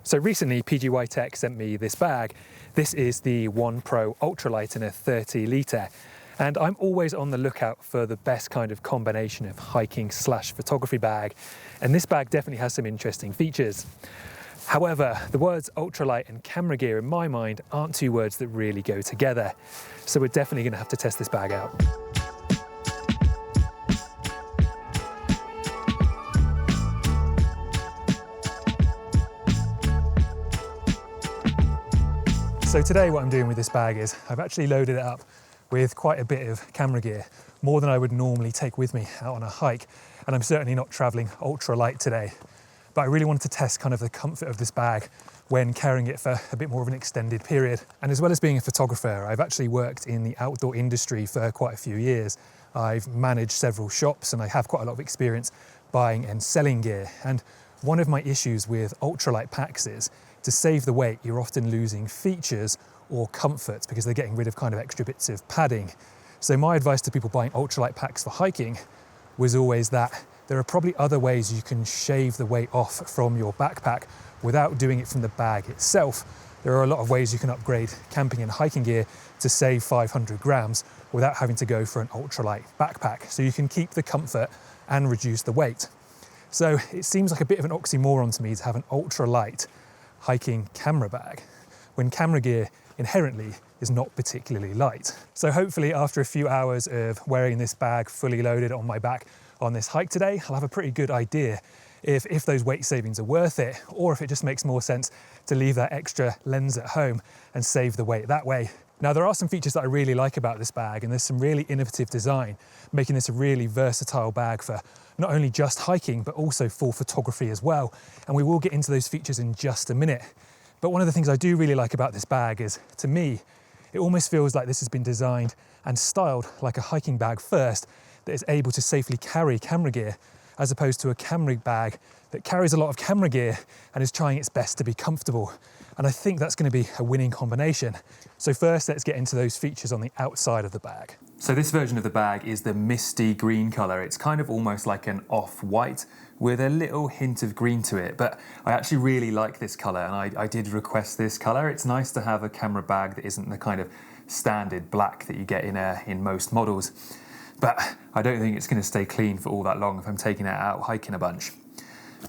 So recently PGYTECH sent me this bag. This is the OnePro Ultralight in a 30 litre. And I'm always on the lookout for the best kind of combination of hiking / photography bag. And this bag definitely has some interesting features. However, the words ultralight and camera gear in my mind aren't two words that really go together. So we're definitely going to have to test this bag out. So today what I'm doing with this bag is I've actually loaded it up with quite a bit of camera gear, more than I would normally take with me out on a hike. And I'm certainly not traveling ultralight today. But I really wanted to test kind of the comfort of this bag when carrying it for a bit more of an extended period. And as well as being a photographer, I've actually worked in the outdoor industry for quite a few years. I've managed several shops and I have quite a lot of experience buying and selling gear. And one of my issues with ultralight packs is to save the weight, you're often losing features or comfort because they're getting rid of kind of extra bits of padding. So my advice to people buying ultralight packs for hiking was always that there are probably other ways you can shave the weight off from your backpack without doing it from the bag itself. There are a lot of ways you can upgrade camping and hiking gear to save 500 grams without having to go for an ultralight backpack. So you can keep the comfort and reduce the weight. So it seems like a bit of an oxymoron to me to have an ultralight hiking camera bag when camera gear inherently is not particularly light. So hopefully after a few hours of wearing this bag fully loaded on my back on this hike today, I'll have a pretty good idea if those weight savings are worth it, or if it just makes more sense to leave that extra lens at home and save the weight that way. Now there are some features that I really like about this bag, and there's some really innovative design, making this a really versatile bag for not only just hiking, but also for photography as well. And we will get into those features in just a minute. But one of the things I do really like about this bag is, to me, it almost feels like this has been designed and styled like a hiking bag first, that is able to safely carry camera gear, as opposed to a camera bag that carries a lot of camera gear and is trying its best to be comfortable. And I think that's going to be a winning combination. So first, let's get into those features on the outside of the bag. So this version of the bag is the misty green color. It's kind of almost like an off-white with a little hint of green to it, but I actually really like this color, and I did request this color. It's nice to have a camera bag that isn't the kind of standard black that you get in most models. But I don't think it's going to stay clean for all that long if I'm taking it out hiking a bunch.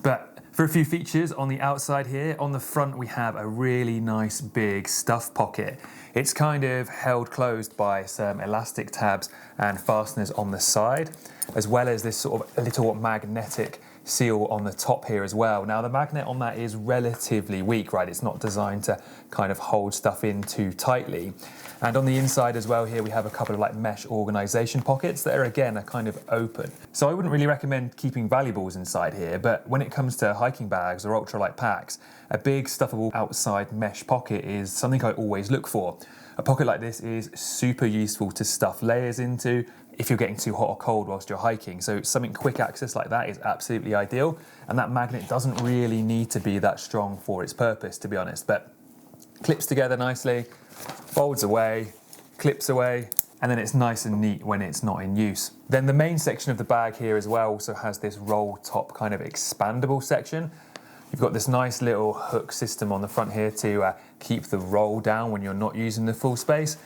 But for a few features on the outside here, on the front we have a really nice big stuff pocket. It's kind of held closed by some elastic tabs and fasteners on the side, as well as this sort of little magnetic seal on the top here as well. Now the magnet on that is relatively weak, right? It's not designed to kind of hold stuff in too tightly. And on the inside as well here we have a couple of like mesh organization pockets that are again are kind of open. So I wouldn't really recommend keeping valuables inside here, but when it comes to hiking bags or ultralight packs, a big stuffable outside mesh pocket is something I always look for. A pocket like this is super useful to stuff layers into if you're getting too hot or cold whilst you're hiking. So something quick access like that is absolutely ideal. And that magnet doesn't really need to be that strong for its purpose, to be honest, but clips together nicely, folds away, clips away, and then it's nice and neat when it's not in use. Then the main section of the bag here as well also has this roll top kind of expandable section. You've got this nice little hook system on the front here to keep the roll down when you're not using the full space.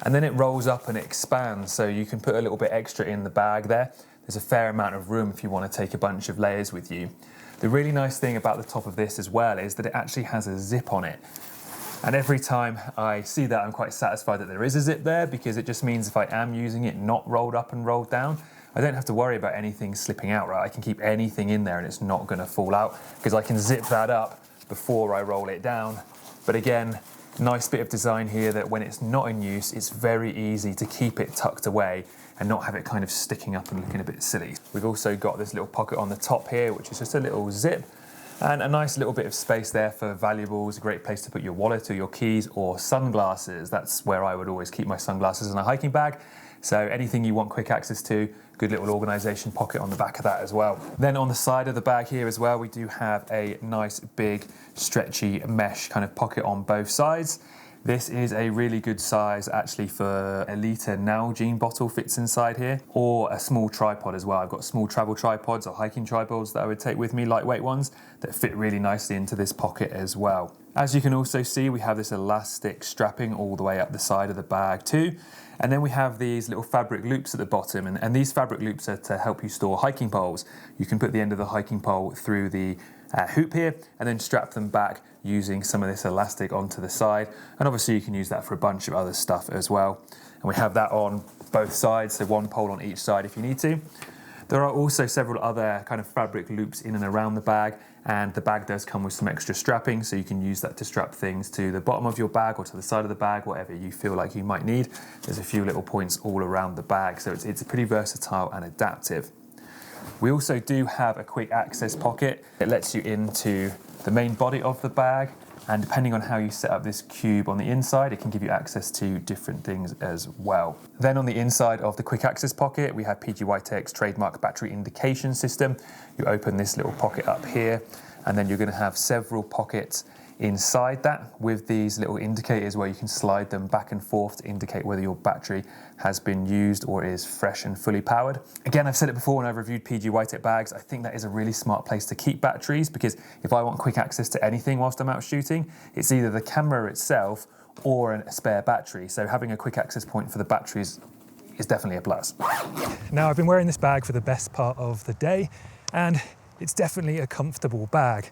And then it rolls up and expands, so you can put a little bit extra in the bag there. There's a fair amount of room if you want to take a bunch of layers with you. The really nice thing about the top of this as well is that it actually has a zip on it. And every time I see that, I'm quite satisfied that there is a zip there, because it just means if I am using it not rolled up and rolled down, I don't have to worry about anything slipping out, right? I can keep anything in there and it's not going to fall out because I can zip that up before I roll it down. But again, nice bit of design here that when it's not in use, it's very easy to keep it tucked away and not have it kind of sticking up and looking a bit silly. We've also got this little pocket on the top here, which is just a little zip and a nice little bit of space there for valuables, a great place to put your wallet or your keys or sunglasses. That's where I would always keep my sunglasses in a hiking bag. So anything you want quick access to, good little organization pocket on the back of that as well. Then on the side of the bag here as well, we do have a nice big stretchy mesh kind of pocket on both sides. This is a really good size actually for a litre Nalgene bottle fits inside here, or a small tripod as well. I've got small travel tripods or hiking tripods that I would take with me, lightweight ones, that fit really nicely into this pocket as well. As you can also see, we have this elastic strapping all the way up the side of the bag too. And then we have these little fabric loops at the bottom, and these fabric loops are to help you store hiking poles. You can put the end of the hiking pole through the hoop here and then strap them back using some of this elastic onto the side, and obviously you can use that for a bunch of other stuff as well. And we have that on both sides, so one pole on each side if you need to. There are also several other kind of fabric loops in and around the bag, and the bag does come with some extra strapping, so you can use that to strap things to the bottom of your bag or to the side of the bag, whatever you feel like you might need. There's a few little points all around the bag, so it's pretty versatile and adaptive. We also do have a quick access pocket. It lets you into the main body of the bag, and depending on how you set up this cube on the inside, it can give you access to different things as well. Then on the inside of the quick access pocket, we have PGYTECH's trademark battery indication system. You open this little pocket up here, and then you're going to have several pockets inside that with these little indicators where you can slide them back and forth to indicate whether your battery has been used or is fresh and fully powered. Again, I've said it before when I've reviewed PGYTECH bags, I think that is a really smart place to keep batteries, because if I want quick access to anything whilst I'm out shooting, it's either the camera itself or a spare battery. So having a quick access point for the batteries is definitely a plus. Now, I've been wearing this bag for the best part of the day, and it's definitely a comfortable bag.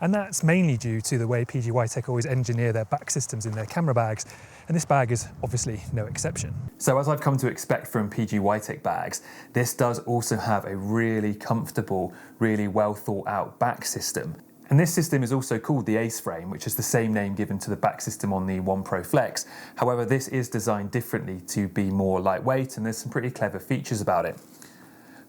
And that's mainly due to the way PGYTECH always engineer their back systems in their camera bags, and this bag is obviously no exception. So as I've come to expect from PGYTECH bags, this does also have a really comfortable, really well thought out back system. And this system is also called the Ace frame, which is the same name given to the back system on the OnePro Flex. However, this is designed differently to be more lightweight, and there's some pretty clever features about it.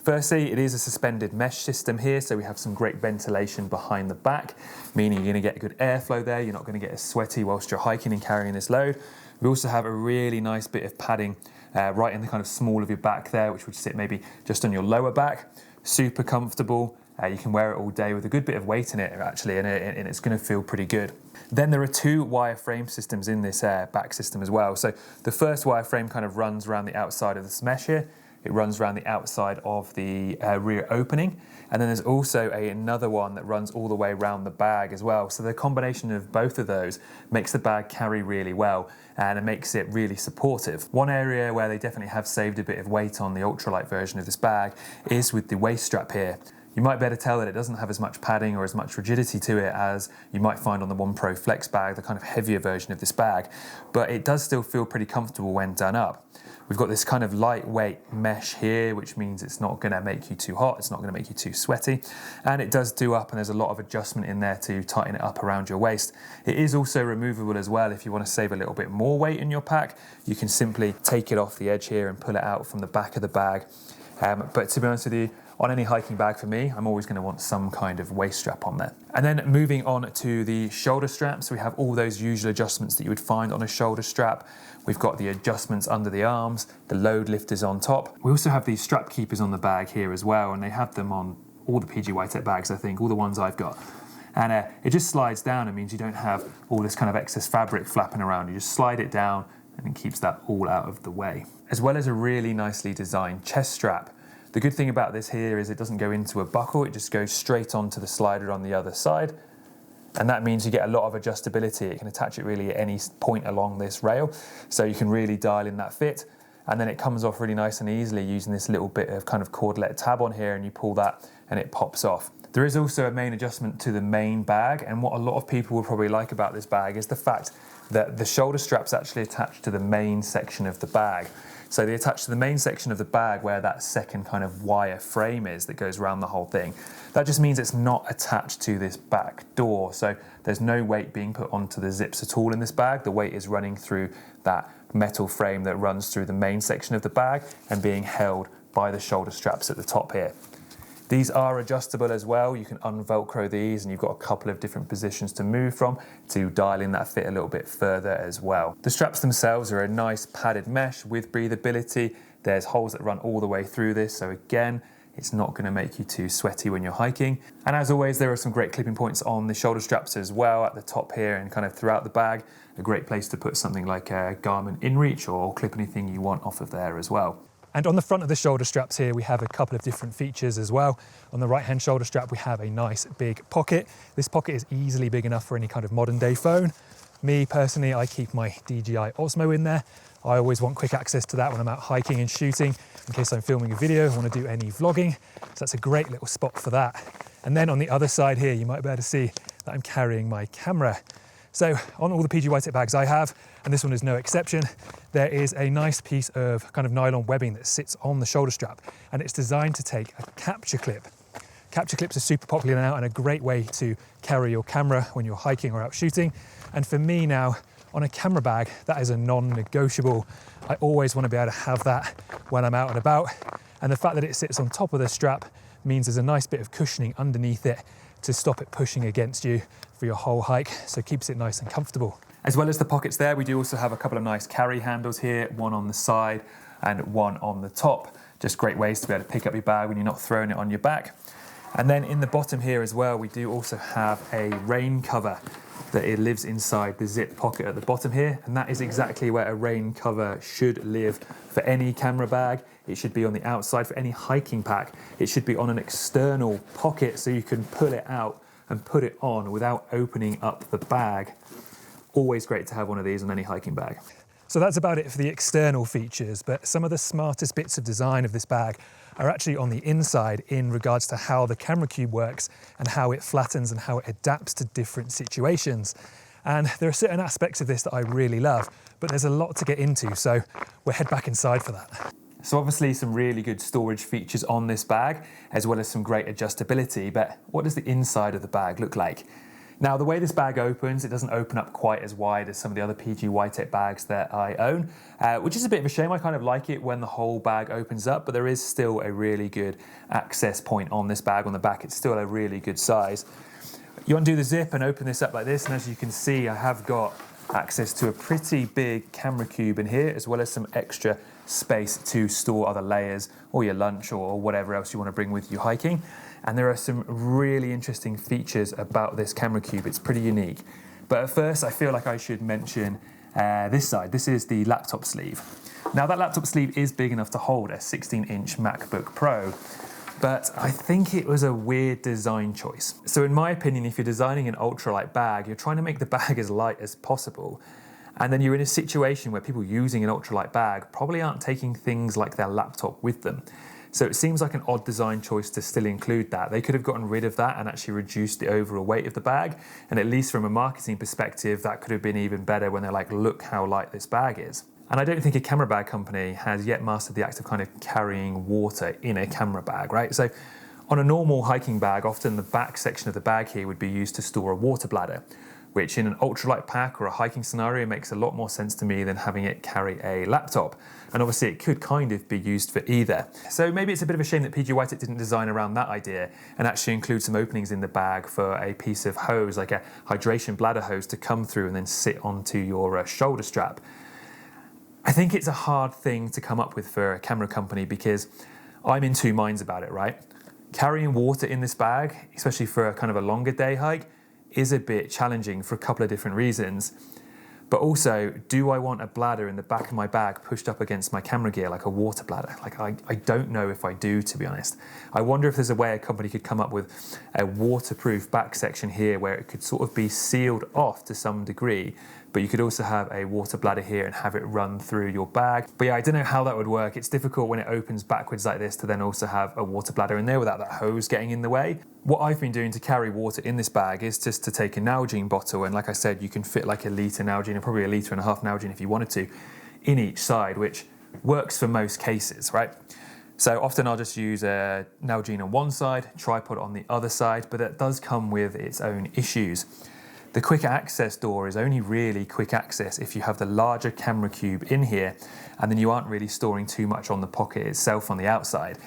Firstly, it is a suspended mesh system here, so we have some great ventilation behind the back, meaning you're going to get good airflow there. You're not going to get as sweaty whilst you're hiking and carrying this load. We also have a really nice bit of padding right in the kind of small of your back there, which would sit maybe just on your lower back. Super comfortable. You can wear it all day with a good bit of weight in it actually, and it's going to feel pretty good. Then there are two wireframe systems in this back system as well. So the first wireframe kind of runs around the outside of this mesh here. It runs around the outside of the rear opening. And then there's also another one that runs all the way around the bag as well. So the combination of both of those makes the bag carry really well, and it makes it really supportive. One area where they definitely have saved a bit of weight on the ultralight version of this bag is with the waist strap here. You might better tell that it doesn't have as much padding or as much rigidity to it as you might find on the OnePro Flex bag, the kind of heavier version of this bag, but it does still feel pretty comfortable when done up. We've got this kind of lightweight mesh here, which means it's not going to make you too hot, it's not going to make you too sweaty, and it does do up, and there's a lot of adjustment in there to tighten it up around your waist. It is also removable as well. If you want to save a little bit more weight in your pack, you can simply take it off the edge here and pull it out from the back of the bag. But to be honest with you, on any hiking bag for me, I'm always going to want some kind of waist strap on there. And then moving on to the shoulder straps, we have all those usual adjustments that you would find on a shoulder strap. We've got the adjustments under the arms, the load lifters on top. We also have these strap keepers on the bag here as well, and they have them on all the PGYTECH bags, I think, all the ones I've got. And it just slides down. It means you don't have all this kind of excess fabric flapping around. You just slide it down and it keeps that all out of the way. As well as a really nicely designed chest strap. The good thing about this here is it doesn't go into a buckle, it just goes straight onto the slider on the other side. And that means you get a lot of adjustability. It can attach it really at any point along this rail, so you can really dial in that fit. And then it comes off really nice and easily using this little bit of kind of cordelette tab on here, and you pull that and it pops off. There is also a main adjustment to the main bag, and what a lot of people will probably like about this bag is the fact that the shoulder strap's actually attached to the main section of the bag. So they attach to the main section of the bag where that second kind of wire frame is that goes around the whole thing. That just means it's not attached to this back door. So there's no weight being put onto the zips at all in this bag. The weight is running through that metal frame that runs through the main section of the bag and being held by the shoulder straps at the top here. These are adjustable as well. You can unvelcro these, and you've got a couple of different positions to move from to dial in that fit a little bit further as well. The straps themselves are a nice padded mesh with breathability. There's holes that run all the way through this, so again, It's not going to make you too sweaty when you're hiking. And as always, there are some great clipping points on the shoulder straps as well at the top here and kind of throughout the bag. A great place to put something like a Garmin InReach or clip anything you want off of there as well. And on the front of the shoulder straps here, we have a couple of different features as well. On the right-hand shoulder strap, we have a nice big pocket. This pocket is easily big enough for any kind of modern day phone. Me personally, I keep my DJI Osmo in there. I always want quick access to that when I'm out hiking and shooting, in case I'm filming a video, I want to do any vlogging. So that's a great little spot for that. And then on the other side here, you might be able to see that I'm carrying my camera. So on all the PGYTECH bags I have, and this one is no exception, there is a nice piece of kind of nylon webbing that sits on the shoulder strap, and it's designed to take a capture clip. Capture clips are super popular now and a great way to carry your camera when you're hiking or out shooting. And for me now, on a camera bag, that is a non-negotiable. I always want to be able to have that when I'm out and about. And the fact that it sits on top of the strap means there's a nice bit of cushioning underneath it to stop it pushing against you for your whole hike, so it keeps it nice and comfortable. As well as the pockets there, we do also have a couple of nice carry handles here, one on the side and one on the top. Just great ways to be able to pick up your bag when you're not throwing it on your back. And then in the bottom here as well, we do also have a rain cover that it lives inside the zip pocket at the bottom here, and that is exactly where a rain cover should live for any camera bag. It should be on the outside. For any hiking pack, it should be on an external pocket so you can pull it out and put it on without opening up the bag. Always great to have one of these on any hiking bag. So that's about it for the external features, but some of the smartest bits of design of this bag are actually on the inside in regards to how the camera cube works and how it flattens and how it adapts to different situations. And there are certain aspects of this that I really love, but there's a lot to get into, so we'll head back inside for that. So obviously some really good storage features on this bag, as well as some great adjustability, but what does the inside of the bag look like? Now, the way this bag opens, it doesn't open up quite as wide as some of the other PGYTECH bags that I own, which is a bit of a shame. I kind of like it when the whole bag opens up, but there is still a really good access point on this bag on the back. It's still a really good size. You undo the zip and open this up like this, and as you can see, I have got access to a pretty big camera cube in here, as well as some extra space to store other layers or your lunch or whatever else you want to bring with you hiking. And there are some really interesting features about this camera cube. It's pretty unique. But at first, I feel like I should mention this side. This is the laptop sleeve. Now, that laptop sleeve is big enough to hold a 16-inch MacBook Pro, but I think it was a weird design choice. So in my opinion, if you're designing an ultralight bag, you're trying to make the bag as light as possible. And then you're in a situation where people using an ultralight bag probably aren't taking things like their laptop with them. So it seems like an odd design choice to still include that. They could have gotten rid of that and actually reduced the overall weight of the bag. And at least from a marketing perspective, that could have been even better when they're like, look how light this bag is. And I don't think a camera bag company has yet mastered the act of kind of carrying water in a camera bag, right? So on a normal hiking bag, often the back section of the bag here would be used to store a water bladder, which in an ultralight pack or a hiking scenario makes a lot more sense to me than having it carry a laptop. And obviously it could kind of be used for either. So maybe it's a bit of a shame that PGYTECH didn't design around that idea and actually include some openings in the bag for a piece of hose, like a hydration bladder hose, to come through and then sit onto your shoulder strap. I think it's a hard thing to come up with for a camera company because I'm in two minds about it, right? Carrying water in this bag, especially for a kind of a longer day hike, is a bit challenging for a couple of different reasons. But also, do I want a bladder in the back of my bag pushed up against my camera gear like a water bladder? Like, I don't know if I do, to be honest. I wonder if there's a way a company could come up with a waterproof back section here where it could sort of be sealed off to some degree, but you could also have a water bladder here and have it run through your bag. But yeah, I don't know how that would work. It's difficult when it opens backwards like this to then also have a water bladder in there without that hose getting in the way. What I've been doing to carry water in this bag is just to take a Nalgene bottle, and like I said, you can fit like a litre Nalgene, and probably a litre and a half Nalgene if you wanted to, in each side, which works for most cases, right? So often I'll just use a Nalgene on one side, tripod on the other side, but that does come with its own issues. The quick access door is only really quick access if you have the larger camera cube in here, and then you aren't really storing too much on the pocket itself on the outside.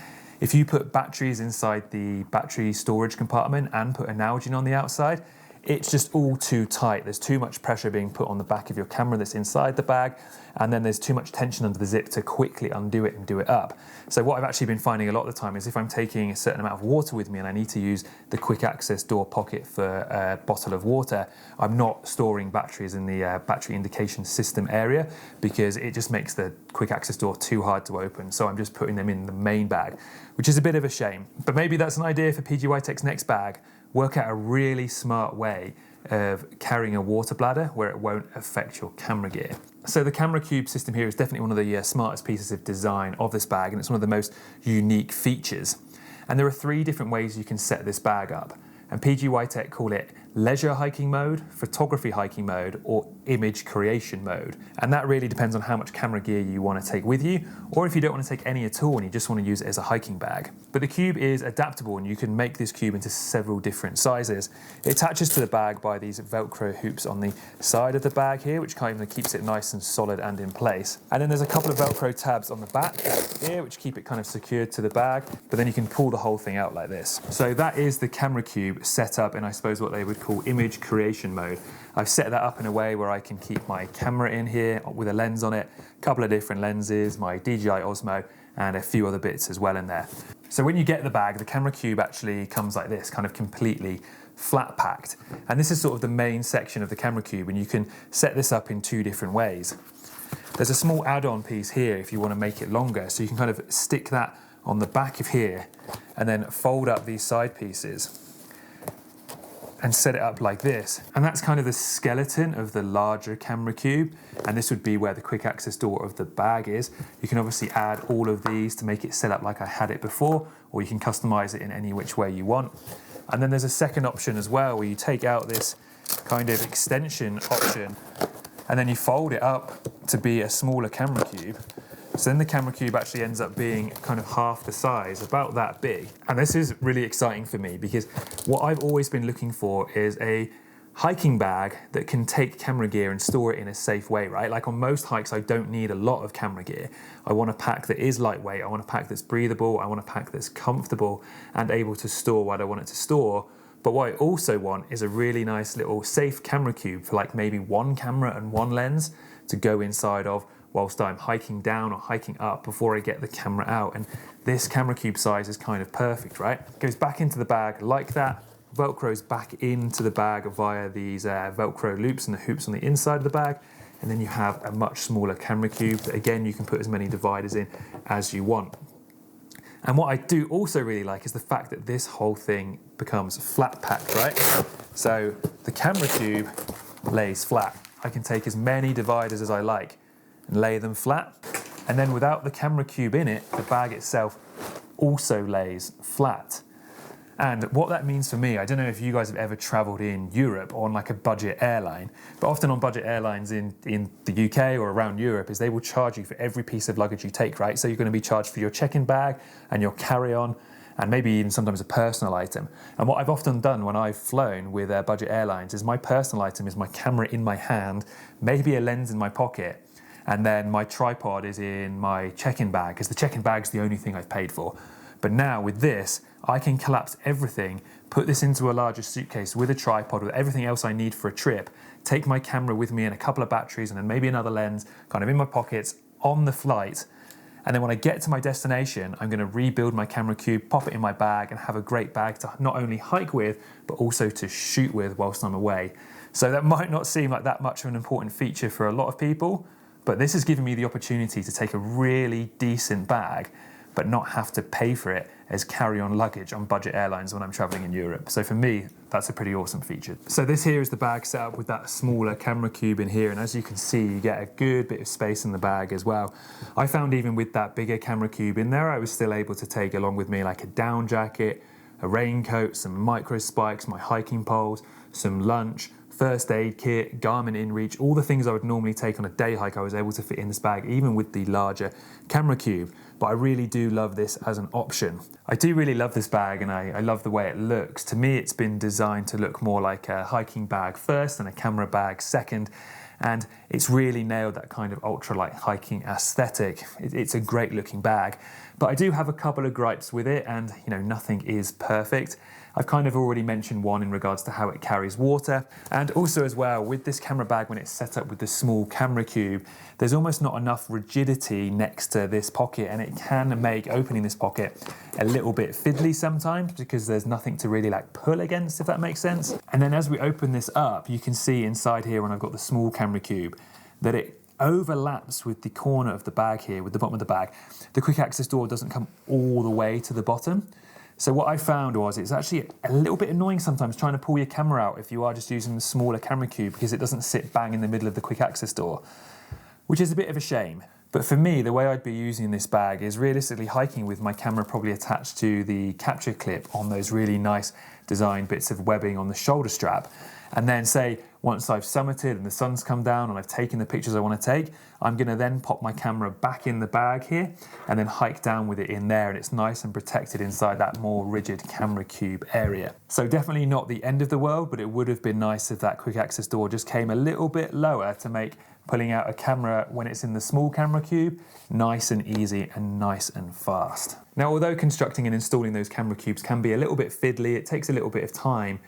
If you put batteries inside the battery storage compartment and put a Nalgene on the outside, it's just all too tight. There's too much pressure being put on the back of your camera that's inside the bag, and then there's too much tension under the zip to quickly undo it and do it up. So what I've actually been finding a lot of the time is if I'm taking a certain amount of water with me and I need to use the quick access door pocket for a bottle of water, I'm not storing batteries in the battery indication system area, because it just makes the quick access door too hard to open. So I'm just putting them in the main bag, which is a bit of a shame. But maybe that's an idea for PGYTECH's next bag. Work out a really smart way of carrying a water bladder where it won't affect your camera gear. So the camera cube system here is definitely one of the smartest pieces of design of this bag, and it's one of the most unique features. And there are 3 different ways you can set this bag up. And PGYTECH call it leisure hiking mode, photography hiking mode, or image creation mode. And that really depends on how much camera gear you want to take with you, or if you don't want to take any at all and you just want to use it as a hiking bag. But the cube is adaptable and you can make this cube into several different sizes. It attaches to the bag by these Velcro hoops on the side of the bag here, which kind of keeps it nice and solid and in place. And then there's a couple of Velcro tabs on the back here, which keep it kind of secured to the bag, but then you can pull the whole thing out like this. So that is the camera cube set up in, I suppose, what they would call image creation mode. I've set that up in a way where I can keep my camera in here with a lens on it, a couple of different lenses, my DJI Osmo, and a few other bits as well in there. So when you get the bag, the camera cube actually comes like this, kind of completely flat packed. And this is sort of the main section of the camera cube, and you can set this up in 2 different ways. There's a small add-on piece here if you want to make it longer, so you can kind of stick that on the back of here and then fold up these side pieces and set it up like this. And that's kind of the skeleton of the larger camera cube, and this would be where the quick access door of the bag is. You can obviously add all of these to make it set up like I had it before, or you can customize it in any which way you want. And then there's a second option as well, where you take out this kind of extension option and then you fold it up to be a smaller camera cube. So then the camera cube actually ends up being kind of half the size, about that big. And this is really exciting for me, because what I've always been looking for is a hiking bag that can take camera gear and store it in a safe way, right? Like on most hikes, I don't need a lot of camera gear. I want a pack that is lightweight, I want a pack that's breathable, I want a pack that's comfortable and able to store what I want it to store. But what I also want is a really nice little safe camera cube for like maybe 1 camera and 1 lens to go inside of whilst I'm hiking down or hiking up before I get the camera out. And this camera cube size is kind of perfect, right? It goes back into the bag like that, Velcros back into the bag via these Velcro loops and the hoops on the inside of the bag. And then you have a much smaller camera cube that, again, you can put as many dividers in as you want. And what I do also really like is the fact that this whole thing becomes flat packed, right? So the camera cube lays flat. I can take as many dividers as I like and lay them flat. And then without the camera cube in it, the bag itself also lays flat. And what that means for me, I don't know if you guys have ever traveled in Europe on like a budget airline, but often on budget airlines in the UK or around Europe is they will charge you for every piece of luggage you take, right? So you're going to be charged for your check-in bag and your carry-on, and maybe even sometimes a personal item. And what I've often done when I've flown with budget airlines is my personal item is my camera in my hand, maybe a lens in my pocket, and then my tripod is in my check-in bag, because the check-in bag's the only thing I've paid for. But now with this, I can collapse everything, put this into a larger suitcase with a tripod, with everything else I need for a trip, take my camera with me and a couple of batteries and then maybe another lens kind of in my pockets on the flight. And then when I get to my destination, I'm going to rebuild my camera cube, pop it in my bag, and have a great bag to not only hike with, but also to shoot with whilst I'm away. So that might not seem like that much of an important feature for a lot of people, but this has given me the opportunity to take a really decent bag, but not have to pay for it as carry-on luggage on budget airlines when I'm traveling in Europe. So for me, that's a pretty awesome feature. So this here is the bag set up with that smaller camera cube in here, and as you can see, you get a good bit of space in the bag as well. I found even with that bigger camera cube in there, I was still able to take along with me like a down jacket, a raincoat, some micro spikes, my hiking poles, some lunch, first aid kit, Garmin InReach, all the things I would normally take on a day hike I was able to fit in this bag, even with the larger camera cube. But I really do love this as an option. I do really love this bag, and I love the way it looks. To me, it's been designed to look more like a hiking bag first and a camera bag second. And it's really nailed that kind of ultralight hiking aesthetic. It's a great looking bag, but I do have a couple of gripes with it, and nothing is perfect. I've kind of already mentioned one in regards to how it carries water. And also as well, with this camera bag, when it's set up with the small camera cube, there's almost not enough rigidity next to this pocket, and it can make opening this pocket a little bit fiddly sometimes because there's nothing to really like pull against, if that makes sense. And then as we open this up, you can see inside here when I've got the small camera cube that it overlaps with the corner of the bag here, with the bottom of the bag. The quick access door doesn't come all the way to the bottom. So what I found was it's actually a little bit annoying sometimes trying to pull your camera out if you are just using the smaller camera cube, because it doesn't sit bang in the middle of the quick access door, which is a bit of a shame. But for me, the way I'd be using this bag is realistically hiking with my camera probably attached to the capture clip on those really nice design bits of webbing on the shoulder strap. And then say, once I've summited and the sun's come down and I've taken the pictures I want to take, I'm going to then pop my camera back in the bag here and then hike down with it in there, and it's nice and protected inside that more rigid camera cube area. So definitely not the end of the world, but it would have been nice if that quick access door just came a little bit lower to make pulling out a camera when it's in the small camera cube nice and easy and nice and fast. Now, although constructing and installing those camera cubes can be a little bit fiddly, it takes a little bit of time,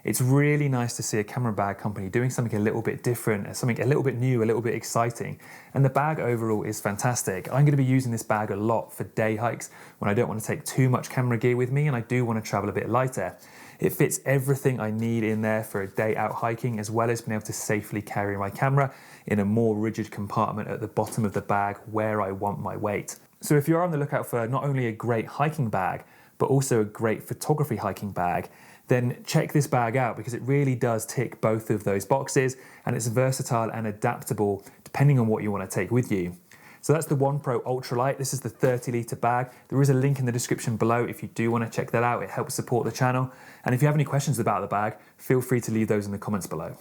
it's really nice to see a camera bag company doing something a little bit different, something a little bit new, a little bit exciting. And the bag overall is fantastic. I'm going to be using this bag a lot for day hikes when I don't want to take too much camera gear with me and I do want to travel a bit lighter. It fits everything I need in there for a day out hiking, as well as being able to safely carry my camera in a more rigid compartment at the bottom of the bag where I want my weight. So if you're on the lookout for not only a great hiking bag, but also a great photography hiking bag, then check this bag out because it really does tick both of those boxes, and it's versatile and adaptable depending on what you want to take with you. So that's the OnePro Ultralight. This is the 30-litre bag. There is a link in the description below if you do want to check that out. It helps support the channel. And if you have any questions about the bag, feel free to leave those in the comments below.